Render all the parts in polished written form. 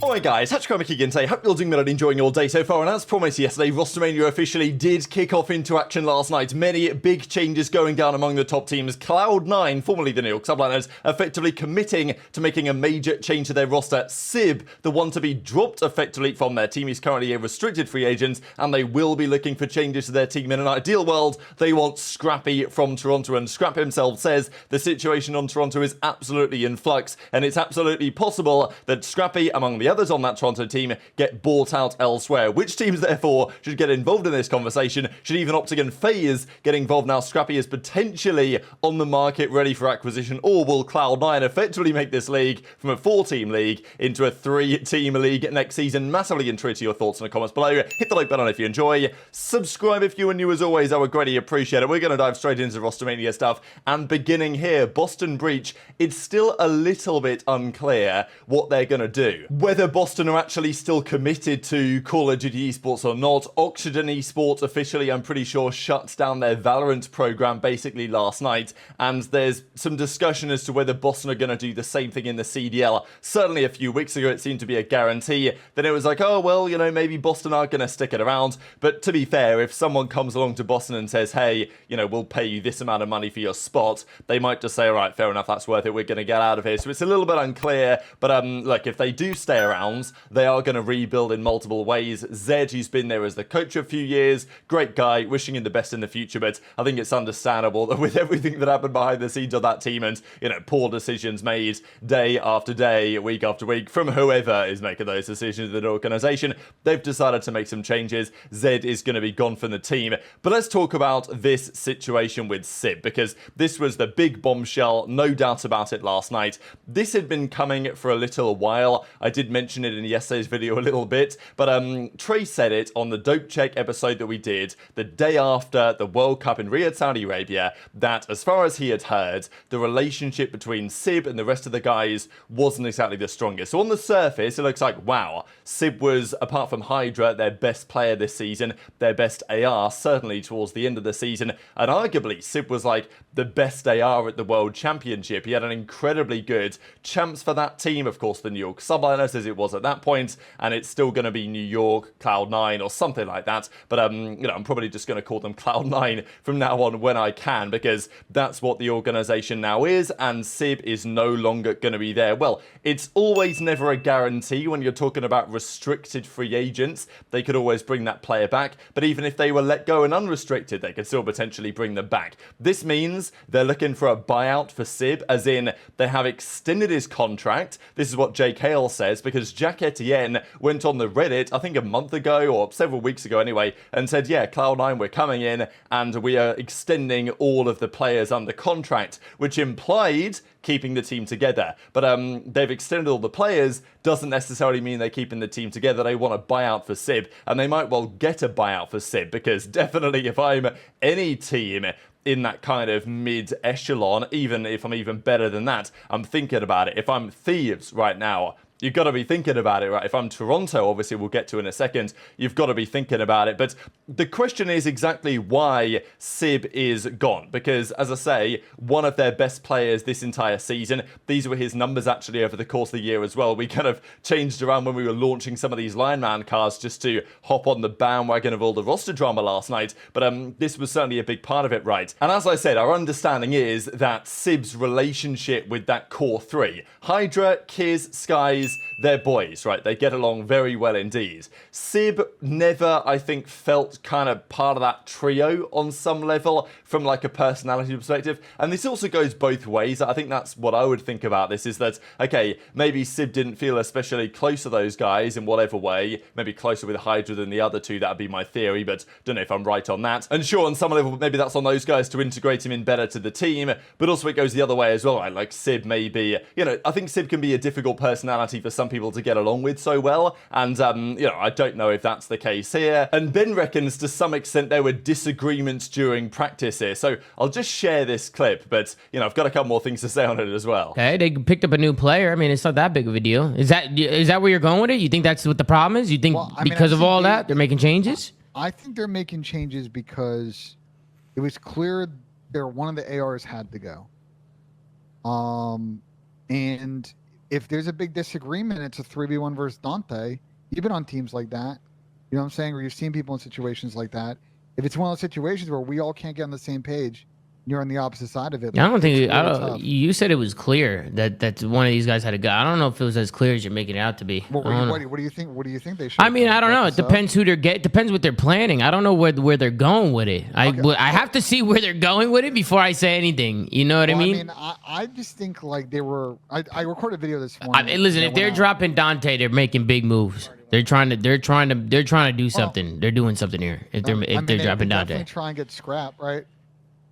Alright guys, Scrappy again today. Hope you're doing well and enjoying your day so far. And as promised yesterday, Rostermania officially did kick off into action last night. Many big changes going down among the top teams. Cloud9, formerly the New York Subliners, effectively committing to making a major change to their roster. Sib, the one to be dropped effectively from their team, is currently a restricted free agent, and they will be looking for changes to their team. In an ideal world, they want Scrappy from Toronto, and Scrap himself says the situation on Toronto is absolutely in flux, and it's absolutely possible that Scrappy, among the others on that Toronto team, get bought out elsewhere. Which teams, therefore, should get involved in this conversation? Should even OpTic and FaZe get involved now? Scrappy is potentially on the market, ready for acquisition, or will Cloud9 effectively make this league from a 4-team league into a 3-team league next season? Massively intrigued to your thoughts in the comments below. Hit the like button if you enjoy. Subscribe if you are new, as always. I would greatly appreciate it. We're going to dive straight into Rostermania stuff, and beginning here, Boston Breach. It's still a little bit unclear what they're going to do. Whether Boston are actually still committed to Call of Duty Esports or not. Oxygen Esports officially, I'm pretty sure, shut down their Valorant program basically last night, and there's some discussion as to whether Boston are going to do the same thing in the CDL. Certainly a few weeks ago it seemed to be a guarantee. Then it was like, oh well, you know, maybe Boston are going to stick it around. But to be fair, if someone comes along to Boston and says, hey, you know, we'll pay you this amount of money for your spot, they might just say, all right, fair enough, that's worth it, we're going to get out of here. So it's a little bit unclear, but look, if they do stay around, they are going to rebuild in multiple ways. Zed, who's been there as the coach a few years, great guy, wishing him the best in the future, but I think it's understandable that with everything that happened behind the scenes of that team and, you know, poor decisions made day after day, week after week, from whoever is making those decisions in the organization, they've decided to make some changes. Zed is going to be gone from the team. But let's talk about this situation with Sib, because this was the big bombshell, no doubt about it, last night. This had been coming for a little while. I did mention it in yesterday's video a little bit, but Trey said it on the Dope Check episode that we did the day after the World Cup in Riyadh, Saudi Arabia, that as far as he had heard, the relationship between Sib and the rest of the guys wasn't exactly the strongest. So on the surface, it looks like, wow, Sib was, apart from HyDra, their best player this season, their best AR, certainly towards the end of the season, and arguably Sib was like the best AR at the World Championship. He had an incredibly good champs for that team, of course the New York Subliners as it was at that point, and it's still going to be New York, Cloud9 or something like that, but you know, I'm probably just going to call them Cloud9 from now on when I can, because that's what the organization now is, and Sib is no longer going to be there. Well, it's always never a guarantee when you're talking about restricted free agents. They could always bring that player back, but even if they were let go and unrestricted, they could still potentially bring them back. This means they're looking for a buyout for Sib, as in they have extended his contract. This is what JKL says, because Jack Etienne went on the Reddit, I think a month ago or several weeks ago anyway, and said, yeah, Cloud9, we're coming in and we are extending all of the players under contract, which implied keeping the team together. But they've extended all the players, doesn't necessarily mean they're keeping the team together. They want a buyout for Sib, and they might well get a buyout for Sib, because definitely if I'm any team in that kind of mid-echelon, even if I'm even better than that, I'm thinking about it. If I'm Thieves right now, you've got to be thinking about it, right? If I'm Toronto, obviously we'll get to in a second, you've got to be thinking about it. But the question is exactly why Sib is gone. Because, as I say, one of their best players this entire season, these were his numbers actually over the course of the year as well. We kind of changed around when we were launching some of these lineman cars just to hop on the bandwagon of all the roster drama last night. But this was certainly a big part of it, right? And as I said, our understanding is that Sib's relationship with that core three, HyDra, Kiz, Skyz, they're boys, right? They get along very well indeed. Sib never, I think, felt kind of part of that trio on some level from like a personality perspective. And this also goes both ways. I think that's what I would think about this, is that, okay, maybe Sib didn't feel especially close to those guys in whatever way, maybe closer with HyDra than the other two. That'd be my theory, but don't know if I'm right on that. And sure, on some level, maybe that's on those guys to integrate him in better to the team, but also it goes the other way as well, right? Like Sib maybe, you know, I think Sib can be a difficult personality for some people to get along with so well, and you know, I don't know if that's the case here. And Ben reckons to some extent there were disagreements during practice here, so I'll just share this clip, but you know, I've got a couple more things to say on it as well. Okay, they picked up a new player. I mean, it's not that big of a deal. Is that where you're going with it? You think that's what the problem is? You think because of all that they're making changes? I think they're making changes because it was clear one of the ARs had to go. And if there's a big disagreement, it's a 3v1 versus Dante, even on teams like that. You know what I'm saying? Or you've seen people in situations like that. If it's one of those situations where we all can't get on the same page, you're on the opposite side of it. I don't think it's really tough. you said it was clear that one of these guys had a gun. I don't know if it was as clear as you're making it out to be. What do you think? What do you think they should? I mean, I don't know. It depends who they're depends what they're planning. I don't know where they're going with it. I have to see where they're going with it before I say anything. You know what I mean? I just think like they were. I recorded a video this morning. Listen, if they're dropping Dante, they're making big moves. They're trying to do something. They're doing something here. If they're dropping Dante, definitely try and get Scrap right.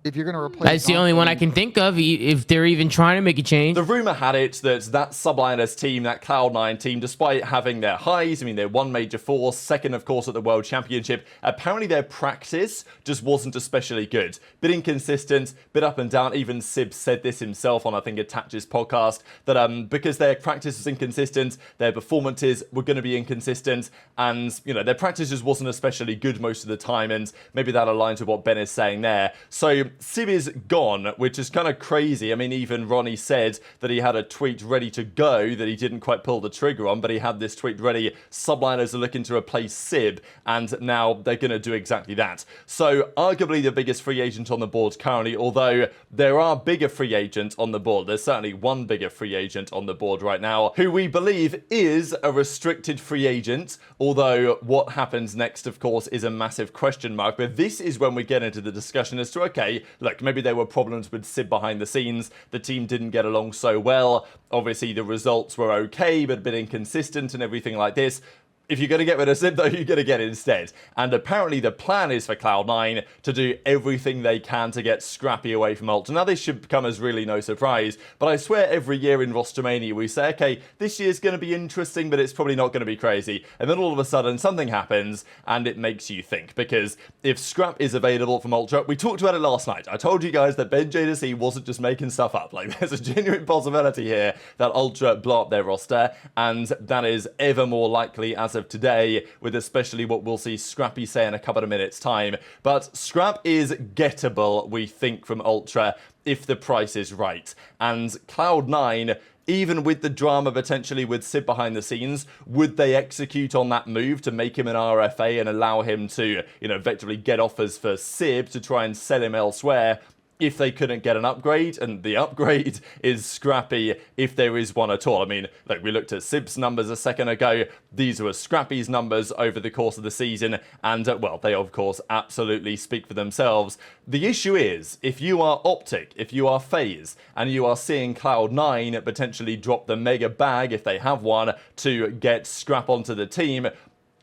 If you're going to replace that's the only one I can think of, if they're even trying to make a change. The rumor had it that Subliners team, that Cloud9 team, despite having their highs, I mean, they're one major force, second, of course, at the World Championship, apparently their practice just wasn't especially good. Bit inconsistent, bit up and down. Even Sib said this himself on, I think, a Tatch's podcast, that because their practice was inconsistent, their performances were going to be inconsistent, and, you know, their practice just wasn't especially good most of the time, and maybe that aligns with what Ben is saying there. So Sib is gone, which is kind of crazy. I mean, even Ronnie said that he had a tweet ready to go that he didn't quite pull the trigger on, but he had this tweet ready. Subliners are looking to replace Sib, and now they're going to do exactly that. So arguably the biggest free agent on the board currently, although there are bigger free agents on the board. There's certainly one bigger free agent on the board right now, who we believe is a restricted free agent, although what happens next, of course, is a massive question mark. But this is when we get into the discussion as to, okay, look, maybe there were problems with Sib behind the scenes. The team didn't get along so well. Obviously, the results were okay, but a bit inconsistent and everything like this. If you're going to get rid of Sib, though, you're going to get it instead. And apparently the plan is for Cloud9 to do everything they can to get Scrappy away from Ultra. Now, this should come as really no surprise, but I swear every year in Rostermania we say, okay, this year's going to be interesting, but it's probably not going to be crazy. And then all of a sudden something happens and it makes you think. Because if Scrap is available from Ultra, we talked about it last night. I told you guys that Ben JoeDeceives wasn't just making stuff up. Like, there's a genuine possibility here that Ultra blow up their roster, and that is ever more likely as of today, with especially what we'll see Scrappy say in a couple of minutes time. But Scrap is gettable, we think, from Ultra if the price is right. And Cloud9, even with the drama potentially with Sib behind the scenes, would they execute on that move to make him an RFA and allow him to, you know, effectively get offers for Sib to try and sell him elsewhere if they couldn't get an upgrade? And the upgrade is Scrappy, if there is one at all. I mean, like, we looked at Sib's numbers a second ago. These were Scrappy's numbers over the course of the season, and, well, they, of course, absolutely speak for themselves. The issue is, if you are OpTic, if you are FaZe, and you are seeing Cloud9 potentially drop the mega bag, if they have one, to get Scrap onto the team,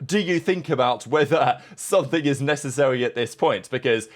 do you think about whether something is necessary at this point? Because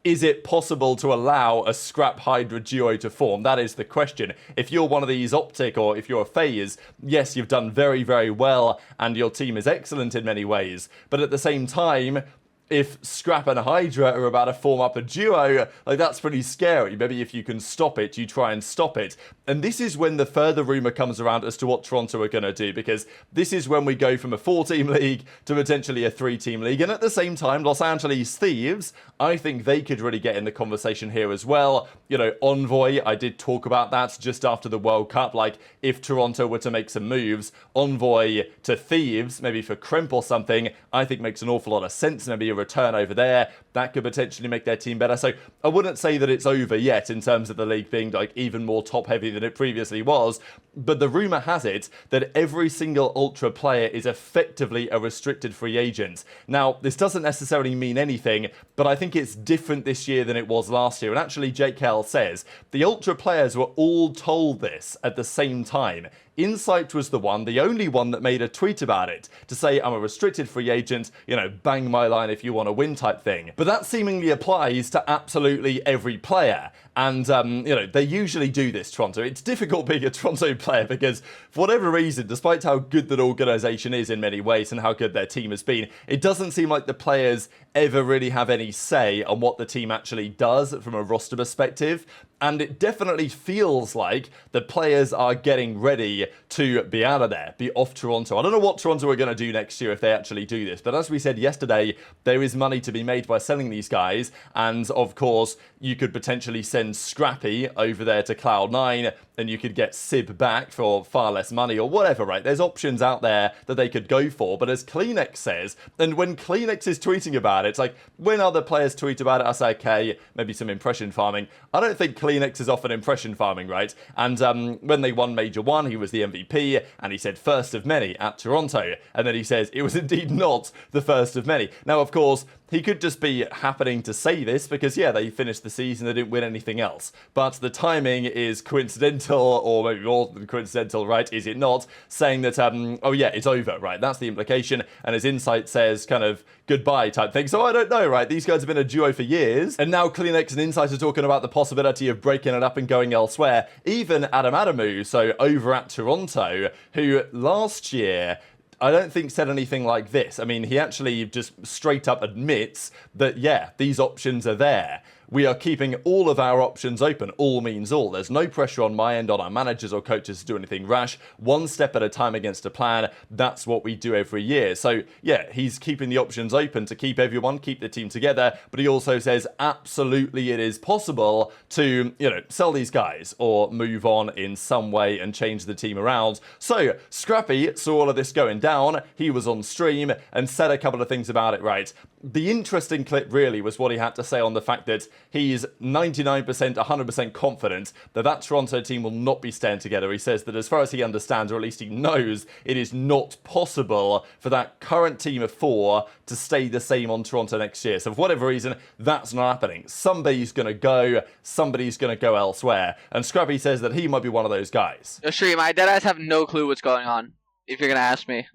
is it possible to allow a Scrap HyDra duo to form? That is the question. If you're one of these OpTic, or if you're a FaZe, yes, you've done very, very well, and your team is excellent in many ways. But at the same time, if Scrap and HyDra are about to form up a duo, like, that's pretty scary. Maybe if you can stop it, you try and stop it. And this is when the further rumor comes around as to what Toronto are going to do, because this is when we go from a 4-team league to potentially a 3-team league. And at the same time, Los Angeles Thieves, I think they could really get in the conversation here as well. You know, Envoy, I did talk about that just after the World Cup. Like, if Toronto were to make some moves, Envoy to Thieves, maybe for Crimp or something, I think makes an awful lot of sense. Maybe a return over there, that could potentially make their team better. So I wouldn't say that it's over yet in terms of the league being, like, even more top heavy than it previously was, but the rumor has it that every single Ultra player is effectively a restricted free agent. Now, this doesn't necessarily mean anything, but I think it's different this year than it was last year. And actually, Jake Hell says the Ultra players were all told this at the same time. Insight was the one, the only one, that made a tweet about it to say, I'm a restricted free agent, you know, bang my line if you want to win type thing. But that seemingly applies to absolutely every player. And, you know, they usually do this, Toronto. It's difficult being a Toronto player because, for whatever reason, despite how good that organisation is in many ways and how good their team has been, it doesn't seem like the players ever really have any say on what the team actually does from a roster perspective. And it definitely feels like the players are getting ready to be out of there, be off Toronto. I don't know what Toronto are going to do next year if they actually do this, but as we said yesterday, they there is money to be made by selling these guys, and of course, you could potentially send Scrappy over there to Cloud9, and you could get Sib back for far less money or whatever, right? There's options out there that they could go for, but as CleanX says, and when CleanX is tweeting about it, it's like, when other players tweet about it, I say, okay, maybe some impression farming. I don't think CleanX is often impression farming, right? And when they won Major 1, he was the MVP, and he said first of many at Toronto, and then he says it was indeed not the first of many. Now, of course, he could just be happening to say this because, yeah, they finished the season, they didn't win anything else. But the timing is coincidental, or maybe more than coincidental, right? Is it not? Saying that, oh yeah, it's over, right? That's the implication. And his insight says kind of goodbye type thing. So I don't know, right? These guys have been a duo for years. And now CleanX and Insight are talking about the possibility of breaking it up and going elsewhere. Even Adamu, so over at Toronto, who last year, I don't think said anything like this. I mean, he actually just straight up admits that, yeah, these options are there. We are keeping all of our options open. All means all. There's no pressure on my end, on our managers or coaches to do anything rash. One step at a time against a plan. That's what we do every year. So, yeah, he's keeping the options open to keep everyone, keep the team together. But he also says absolutely it is possible to, you know, sell these guys or move on in some way and change the team around. So, Scrappy saw all of this going down. He was on stream and said a couple of things about it, right? The interesting clip really was what he had to say on the fact that he's 99%, 100% confident that that Toronto team will not be staying together. He says that as far as he understands, or at least he knows, it is not possible for that current team of 4 to stay the same on Toronto next year. So for whatever reason, that's not happening. Somebody's going to go, somebody's going to go elsewhere. And Scrappy says that he might be one of those guys. Stream, my deadass have no clue what's going on, if you're going to ask me.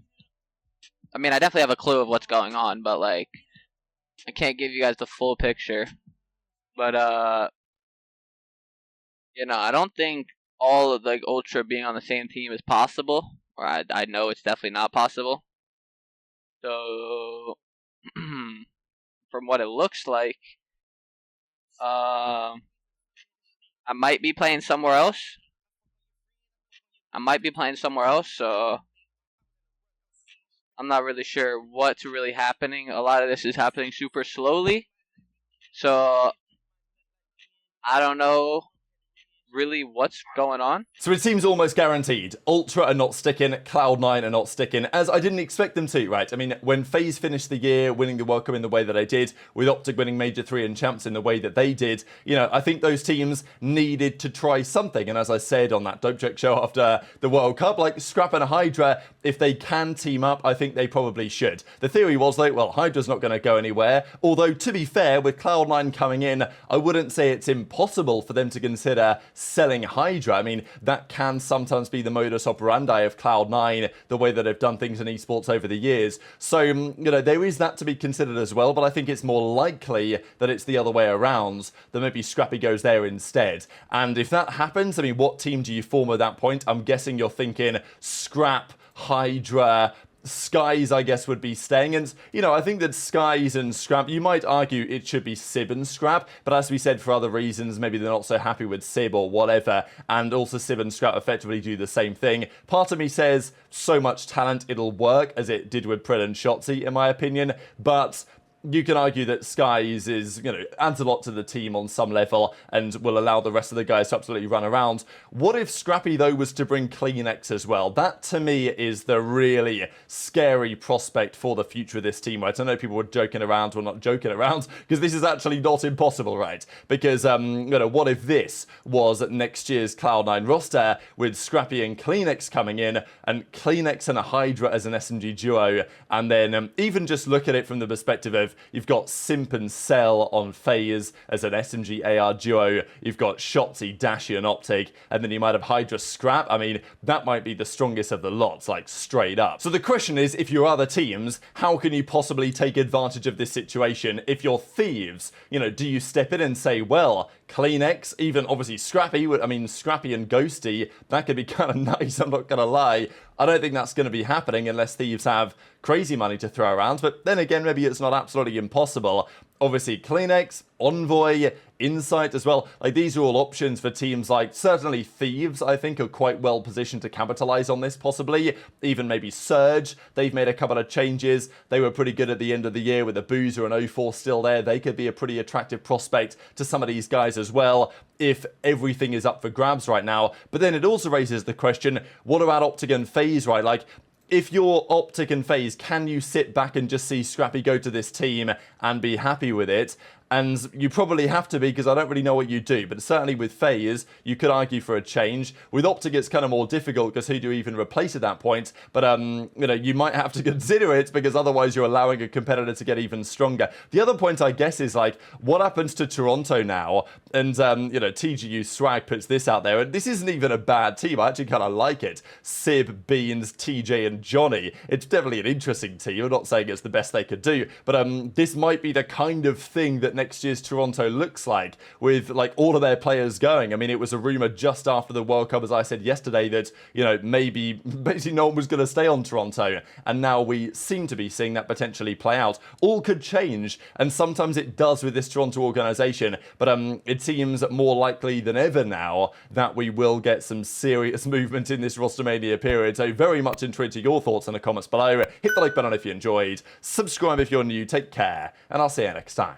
I mean, I definitely have a clue of what's going on, but like, I can't give you guys the full picture. But, you know, I don't think all of, like, Ultra being on the same team is possible. Or I know it's definitely not possible. So, from what it looks like, I might be playing somewhere else. So I'm not really sure what's really happening. A lot of this is happening super slowly. So I don't know really what's going on. So it seems almost guaranteed. Ultra are not sticking, Cloud9 are not sticking, as I didn't expect them to, right? I mean, when FaZe finished the year winning the World Cup in the way that they did, with OpTic winning Major 3 and Champs in the way that they did, you know, I think those teams needed to try something. And as I said on that Dope Check show after the World Cup, like Scrap and HyDra, if they can team up, I think they probably should. The theory was, like, well, HyDra's not going to go anywhere. Although, to be fair, with Cloud9 coming in, I wouldn't say it's impossible for them to consider selling HyDra. I mean, that can sometimes be the modus operandi of Cloud9, the way that they've done things in esports over the years. So, you know, there is that to be considered as well, but I think it's more likely that it's the other way around, that maybe Scrappy goes there instead. And if that happens, I mean, what team do you form at that point? I'm guessing you're thinking Scrap, HyDra, Skyz, I guess, would be staying. And, you know, I think that Skyz and Scrap, you might argue it should be Sib and Scrap, but as we said, for other reasons, maybe they're not so happy with Sib or whatever, and also Sib and Scrap effectively do the same thing. Part of me says, so much talent, it'll work, as it did with Pred and Shotzzy, in my opinion, but you can argue that Skyz is, you know, adds a lot to the team on some level and will allow the rest of the guys to absolutely run around. What if Scrappy, though, was to bring CleanX as well? That, to me, is the really scary prospect for the future of this team, right? I know people were joking around, well, not joking around, because this is actually not impossible, right? Because, you know, what if this was next year's Cloud9 roster with Scrappy and CleanX coming in, and CleanX and a HyDra as an SMG duo, and then even just look at it from the perspective of you've got Simp and Cell on FaZe as an SMG AR duo. You've got Shotzzy, Dashy, and OpTic. And then you might have HyDra Scrap. I mean, that might be the strongest of the lots, like straight up. So the question is, if you're other teams, how can you possibly take advantage of this situation? If you're Thieves, you know, do you step in and say, well, CleanX, even obviously Scrappy, I mean, Scrappy and Ghosty, that could be kind of nice, I'm not going to lie. I don't think that's going to be happening unless Thieves have crazy money to throw around. But then again, maybe it's not absolutely impossible. Obviously, CleanX, Envoy, Insight as well. Like, these are all options for teams like, certainly Thieves, I think, are quite well positioned to capitalize on this, possibly. Even maybe Surge, they've made a couple of changes. They were pretty good at the end of the year with a aBeZy and 04 still there. They could be a pretty attractive prospect to some of these guys as well, if everything is up for grabs right now. But then it also raises the question, what about OpTic and FaZe, right? Like, if you're OpTic and FaZe, can you sit back and just see Scrappy go to this team and be happy with it? And you probably have to be, because I don't really know what you do. But certainly with FaZe, you could argue for a change. With OpTic, it's kind of more difficult, because who do you even replace at that point? But, you know, you might have to consider it, because otherwise you're allowing a competitor to get even stronger. The other point, I guess, is, like, what happens to Toronto now? And, you know, TGU Swag puts this out there. And this isn't even a bad team. I actually kind of like it. Sib, Beans, TJ, and Johnny. It's definitely an interesting team. I'm not saying it's the best they could do. But this might be the kind of thing that next year's Toronto looks like, with like all of their players going. I mean, it was a rumor just after the World Cup, as I said yesterday, that, you know, maybe basically no one was going to stay on Toronto, and now we seem to be seeing that potentially play out. All could change, and sometimes it does with this Toronto organization, but it seems more likely than ever now that we will get some serious movement in this Rostermania period. So very much intrigued to your thoughts in the comments below. Hit the like button if you enjoyed, subscribe if you're new, take care, and I'll see you next time.